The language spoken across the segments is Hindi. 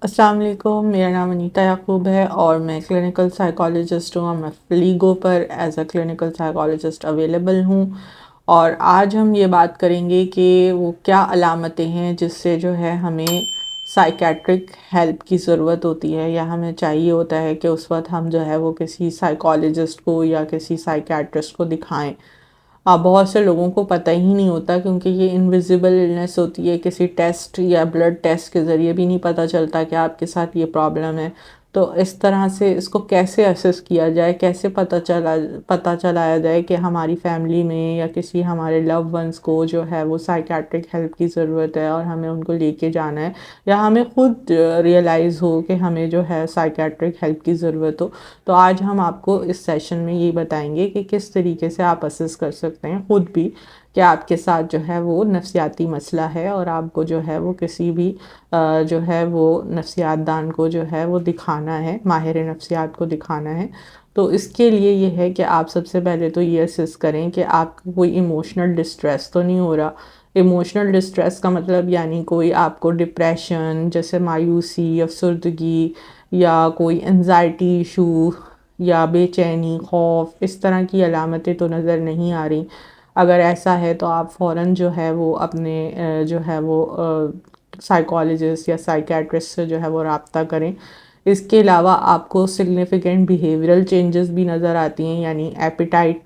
अस्सलाम वालेकुम, मेरा नाम अनीता याकूब है और मैं क्लिनिकल साइकोलॉजिस्ट हूँ। मैं फ़लीगो पर as a clinical psychologist available हूँ। और आज हम ये बात करेंगे कि वो क्या अलामतें हैं जिससे जो है हमें साइकेट्रिक हेल्प की ज़रूरत होती है या हमें चाहिए होता है कि उस वक्त हम जो है वो किसी साइकोलॉजिस्ट को या किसी साइकेट्रिस्ट को दिखाएं। बहुत से लोगों को पता ही नहीं होता क्योंकि ये इनविजिबल इलनेस होती है। किसी टेस्ट या ब्लड टेस्ट के ज़रिए भी नहीं पता चलता कि आपके साथ ये प्रॉब्लम है। तो इस तरह से इसको कैसे असेस किया जाए, कैसे पता चलाया जाए कि हमारी फैमिली में या किसी हमारे लव वंस को जो है वो साइकेट्रिक हेल्प की ज़रूरत है और हमें उनको लेके जाना है, या हमें खुद रियलाइज़ हो कि हमें जो है साइकेट्रिक हेल्प की ज़रूरत हो। तो आज हम आपको इस सेशन में ये बताएंगे कि किस तरीके से आप असेस कर सकते हैं खुद भी कि आपके साथ जो है वो नफ्सियाती मसला है और आपको जो है वो किसी भी जो है वो नफ्सियात दान को जो है वो दिखाना है, माहिर नफ्सियात को दिखाना है। तो इसके लिए ये है कि आप सबसे पहले तो ये असेस करें कि आपको कोई इमोशनल डिस्ट्रेस तो नहीं हो रहा। इमोशनल डिस्ट्रेस का मतलब यानी कोई आपको डिप्रेशन जैसे मायूसी, अफसरदगी या कोई एंजाइटी इशू या बेचैनी, खौफ, इस तरह की अलामतें तो नज़र नहीं आ रही। अगर ऐसा है तो आप फ़ौरन जो है वो अपने जो है वो साइकोलॉजिस्ट या साइकेट्रिस्ट से जो है वो रब्ता करें। इसके अलावा आपको सिग्निफिकेंट बिहेवियरल चेंजेस भी नज़र आती हैं, यानी एपिटाइट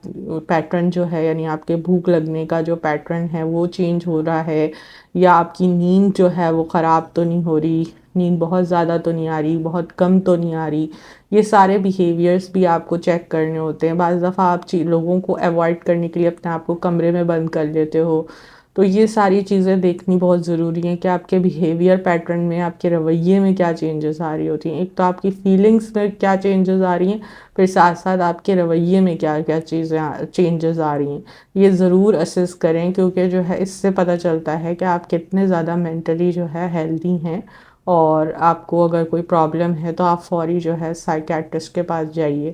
पैटर्न जो है, यानी आपके भूख लगने का जो पैटर्न है वो चेंज हो रहा है, या आपकी नींद जो है वो ख़राब तो नहीं हो रही, नींद बहुत ज़्यादा तो नहीं आ रही, बहुत कम तो नहीं आ रही। ये सारे बिहेवियर्स भी आपको चेक करने होते हैं। बाज़ दफ़ा आप लोगों को अवॉइड करने के लिए अपने आप को कमरे में बंद कर लेते हो। तो ये सारी चीज़ें देखनी बहुत ज़रूरी हैं कि आपके बिहेवियर पैटर्न में, आपके रवैये में क्या चेंजेस आ रही होती हैं। एक तो आपकी फीलिंग्स में क्या चेंजेस आ रही हैं, फिर साथ साथ आपके रवैये में क्या क्या चीज़ें चेंजेस आ रही हैं। ये ज़रूर असेस करें क्योंकि जो है इससे पता चलता है कि आप कितने ज़्यादा मेंटली जो है हेल्दी हैं। और आपको अगर कोई प्रॉब्लम है तो आप फ़ौरी जो है साइकेट्रिस्ट के पास जाइए।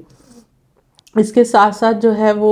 इसके साथ साथ जो है वो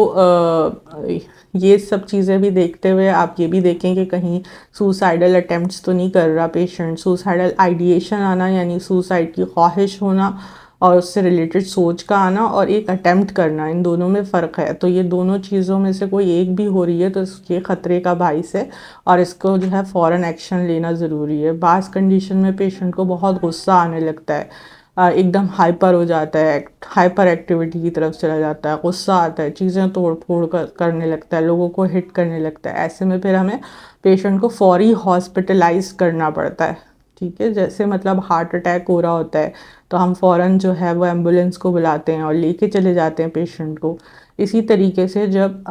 ये सब चीज़ें भी देखते हुए आप ये भी देखें कि कहीं सुसाइडल अटेम्प्ट्स तो नहीं कर रहा पेशेंट। सुसाइडल आइडिएशन आना यानी सुसाइड की ख्वाहिश होना और उससे रिलेटेड सोच का आना और एक अटेम्प्ट करना, इन दोनों में फ़र्क है। तो ये दोनों चीज़ों में से कोई एक भी हो रही है तो ये ख़तरे का बाइस है और इसको जो है फ़ौरन एक्शन लेना ज़रूरी है। बाज़ कंडीशन में पेशेंट को बहुत गुस्सा आने लगता है, एकदम हाइपर हो जाता है, हाइपर एक्टिविटी की तरफ चला जाता है, गुस्सा आता है, चीज़ें तोड़ फोड़ करने लगता है, लोगों को हिट करने लगता है। ऐसे में फिर हमें पेशेंट को फौरी हॉस्पिटलाइज करना पड़ता है। ठीक है, जैसे मतलब हार्ट अटैक हो रहा होता है तो हम फ़ौरन जो है वो एम्बुलेंस को बुलाते हैं और लेके चले जाते हैं पेशेंट को। इसी तरीके से जब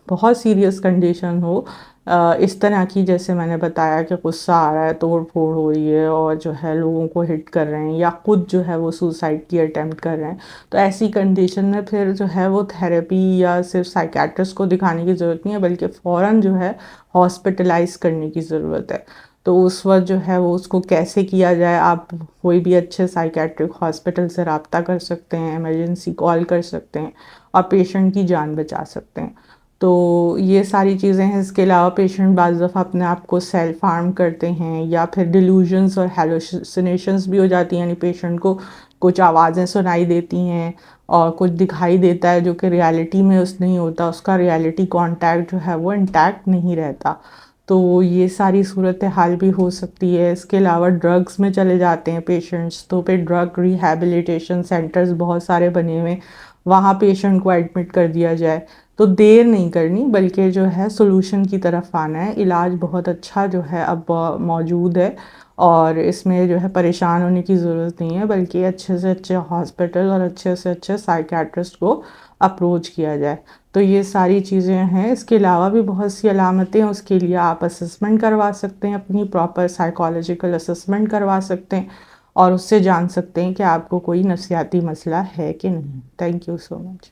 बहुत सीरियस कंडीशन हो, इस तरह की, जैसे मैंने बताया कि गुस्सा आ रहा है, तोड़ फोड़ हो रही है और जो है लोगों को हिट कर रहे हैं या खुद जो है वो सुसाइड की अटेम्प्ट कर रहे हैं, तो ऐसी कंडीशन में फिर जो है वो थेरेपी या सिर्फ साइकेट्रिस्ट को दिखाने की ज़रूरत नहीं है, बल्कि फ़ौरन जो है हॉस्पिटलाइज करने की ज़रूरत है। तो उस वक्त जो है वो उसको कैसे किया जाए, आप कोई भी अच्छे साइकेट्रिक हॉस्पिटल से रब्ता कर सकते हैं, इमरजेंसी कॉल कर सकते हैं और पेशेंट की जान बचा सकते हैं। तो ये सारी चीज़ें हैं। इसके अलावा पेशेंट बाज़ दफ़ा अपने आप को सेल्फ हार्म करते हैं या फिर डिल्यूजन्स और हेलुसिनेशंस भी हो जाती हैं, यानी पेशेंट को कुछ आवाज़ें सुनाई देती हैं और कुछ दिखाई देता है जो कि रियलिटी में उस नहीं होता, उसका रियलिटी कांटेक्ट जो है वो इंटैक्ट नहीं रहता। तो ये सारी सूरत हाल भी हो सकती है। इसके अलावा ड्रग्स में चले जाते हैं पेशेंट्स, तो फिर ड्रग रिहैबिलिटेशन सेंटर्स बहुत सारे बने हुए, वहाँ पेशेंट को एडमिट कर दिया जाए। तो देर नहीं करनी बल्कि जो है सॉल्यूशन की तरफ आना है। इलाज बहुत अच्छा जो है अब मौजूद है और इसमें जो है परेशान होने की ज़रूरत नहीं है, बल्कि अच्छे से अच्छे हॉस्पिटल और अच्छे से अच्छे साइकेट्रिस्ट को अप्रोच किया जाए। तो ये सारी चीज़ें हैं। इसके अलावा भी बहुत सी अलामतें हैं, उसके लिए आप असेसमेंट करवा सकते हैं, अपनी प्रॉपर साइकोलॉजिकल असेसमेंट करवा सकते हैं और उससे जान सकते हैं कि आपको कोई नफ्सियाती मसला है कि नहीं। Thank you so much.